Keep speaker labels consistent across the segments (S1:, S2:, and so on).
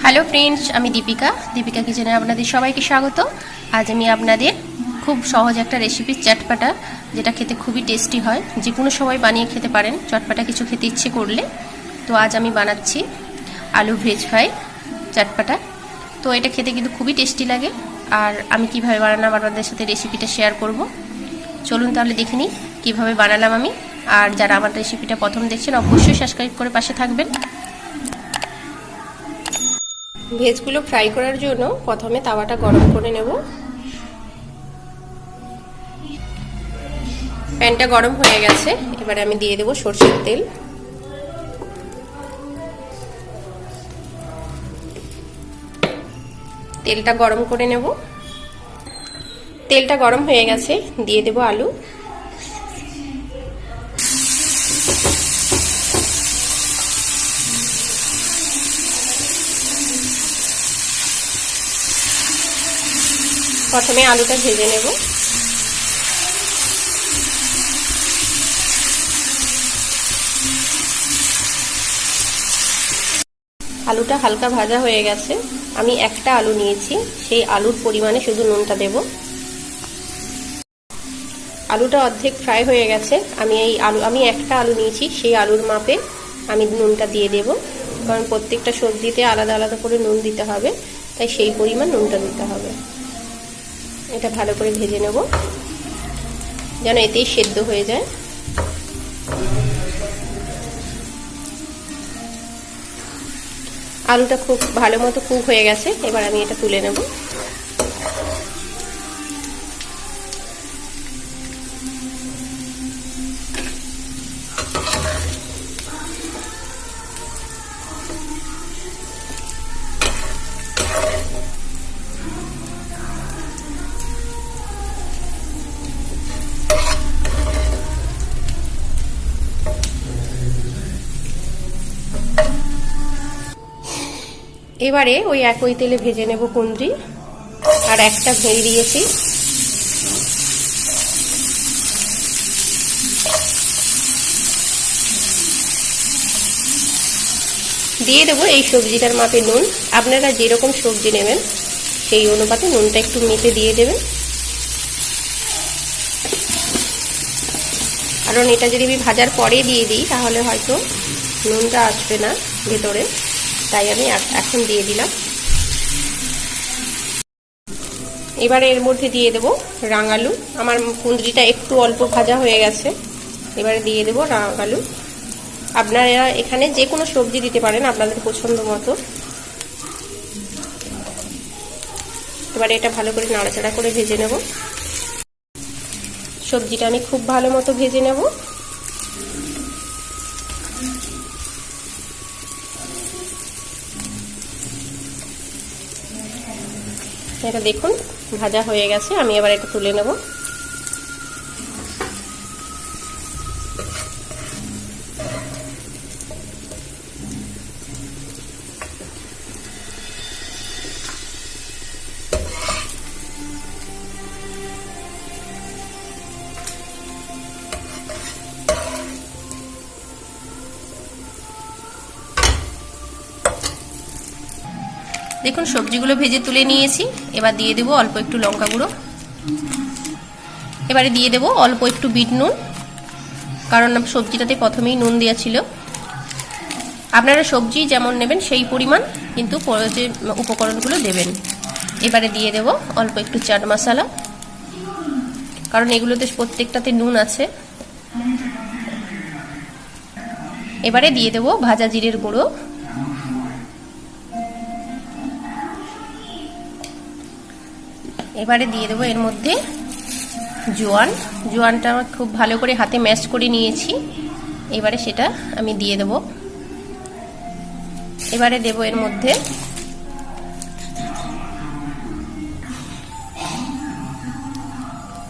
S1: Hello friends, আমি দীপিকা কিচেনে আপনাদের সবাইকে স্বাগত। আজ আমি আপনাদের খুব সহজ একটা রেসিপি চটপাটা, যেটা খেতে খুবই টেস্টি হয়, যে কোনো সময় বানিয়ে খেতে পারেন চটপাটা কিছু খেতে ইচ্ছে করলে। তো আজ আমি বানাচ্ছি আলু ভেজ ফ্রাই চটপাটা। তো এটা খেতে কিন্তু খুবই টেস্টি লাগে, আর আমি কিভাবে বানালাম আপনাদের সাথে রেসিপিটা শেয়ার করব। চলুন তাহলে দেখে নিই কীভাবে বানালাম আমি। আর যারা আমার রেসিপিটা প্রথম দেখছেন অবশ্যই সাবস্ক্রাইব করে পাশে থাকবেন। ভেজগুলো ফ্রাই করার জন্য প্রথমে তাওয়াটা গরম করে নেব। প্যানটা গরম হয়ে গেছে, এবারে আমি দিয়ে দেব সরষের তেল। তেলটা গরম করে নেব। তেলটা গরম হয়ে গেছে, দিয়ে দেব আলু। প্রথমে আলুটা ভেজে নেব। আলুটা হালকা ভাজা হয়ে গেছে। আমি একটা আলু নিয়েছি, সেই আলুর পরিমাণে শুধু নুনটা দেব। আলুটা অর্ধেক ফ্রাই হয়ে গেছে। আমি একটা আলু নিয়েছি, সেই আলুর মাপে আমি নুনটা দিয়ে দেব, কারণ প্রত্যেকটা সবজিতে আলাদা আলাদা করে নুন দিতে হবে, তাই সেই পরিমাণ নুনটা দিতে হবে। এটা ভালো করে ভেজে নেব যেন এতেই সেদ্ধ হয়ে যায়। আলুটা খুব ভালো মতো কুক হয়ে গেছে, এবার আমি এটা তুলে নেব। এবারে ওই একই তেলে ভেজে নেব কুঁদরি, আর একটা ভেঙে দিয়েছি। দিয়ে দেবো এই সবজিটার মাপে নুন। আপনারা যেরকম সবজি নেবেন সেই অনুপাতে নুনটা একটু মেপে দিয়ে দেবেন, কারণ এটা যদি আমি ভাজার পরে দিয়ে দিই তাহলে হয়তো নুনটা আসবে না ভেতরে, তাই আমি এখন দিয়ে দিলাম। এবারে এর মধ্যে দিয়ে দেব রাঙালু। আমার কুঁদরিটা একটু অল্প ভাজা হয়ে গেছে, এবারে দিয়ে দেব রাঙালু। আপনারা এখানে যে কোনো সবজি দিতে পারেন আপনাদের পছন্দ মতো। এবারে এটা ভালো করে নাড়াচাড়া করে ভেজে নেব। সবজিটা আমি খুব ভালো মতো ভেজে নেব। এটা দেখুন ভাজা হয়ে গেছে, আমি এবার এটা তুলে নেব। দেখুন সবজিগুলো ভেজে তুলে নিয়েছি। এবার দিয়ে দেবো অল্প একটু লঙ্কা গুঁড়ো। এবারে দিয়ে দেবো অল্প একটু বিট নুন, কারণ সবজিটাতে প্রথমেই নুন দেওয়া ছিল। আপনারা সবজি যেমন নেবেন সেই পরিমাণ কিন্তু যে উপকরণগুলো দেবেন। এবারে দিয়ে দেবো অল্প একটু চাট মশলা, কারণ এগুলোতে প্রত্যেকটাতে নুন আছে। এবারে দিয়ে দেবো ভাজা জিরের গুঁড়ো। এবারে দিয়ে দেবো এর মধ্যে জোয়ানটা আমার খুব ভালো করে হাতে ম্যাশ করে নিয়েছি, এবারে সেটা আমি দিয়ে দেব। এবারে দেব এর মধ্যে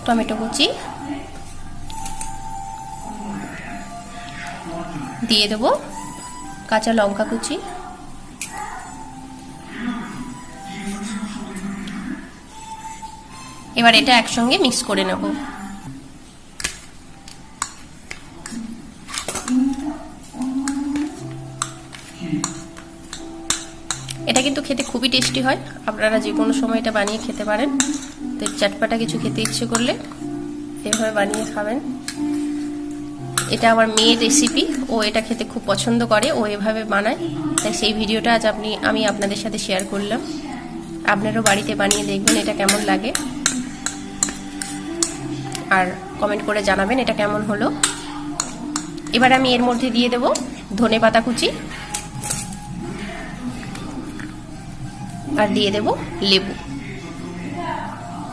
S1: টমেটো কুচি, দিয়ে দেব কাঁচা লঙ্কা কুচি, এবার এটা একসঙ্গে মিক্স করে নেব। এটা কিন্তু খেতে খুবই টেস্টি হয়, আপনারা যে কোনো সময় এটা বানিয়ে খেতে পারেন। তো চটপাটা কিছু খেতে ইচ্ছে করলে এভাবে বানিয়ে খাবেন। এটা আমার মেয়ের রেসিপি, ও এটা খেতে খুব পছন্দ করে, ও এভাবে বানায়, তাই সেই ভিডিওটা আজ আমি আপনাদের সাথে শেয়ার করলাম। আপনারাও বাড়িতে বানিয়ে দেখবেন এটা কেমন লাগে, আর কমেন্ট করে জানাবেন এটা কেমন হলো। এবার আমি এর মধ্যে দিয়ে দেব ধনেপাতা কুচি, আর দিয়ে দেব লেবু।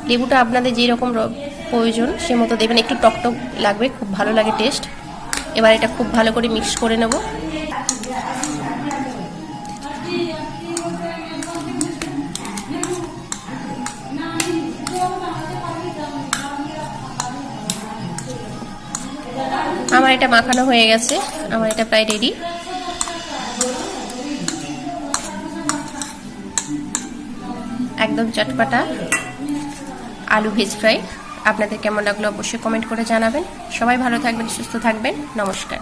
S1: লেবুটা আপনাদের যেরকম প্রয়োজন সে মতো দেবেন, একটু টকটক লাগবে, খুব ভালো লাগে টেস্ট। এবার এটা খুব ভালো করে মিক্স করে নেব। আমার এটা মাখানো হয়ে গেছে, আমার এটা প্রায় রেডি। একদম চটপাটা আলু ভেজ ফ্রাই। আপনাদের কেমন লাগলো অবশ্যই কমেন্ট করে জানাবেন। সবাই ভালো থাকবেন, সুস্থ থাকবেন। নমস্কার।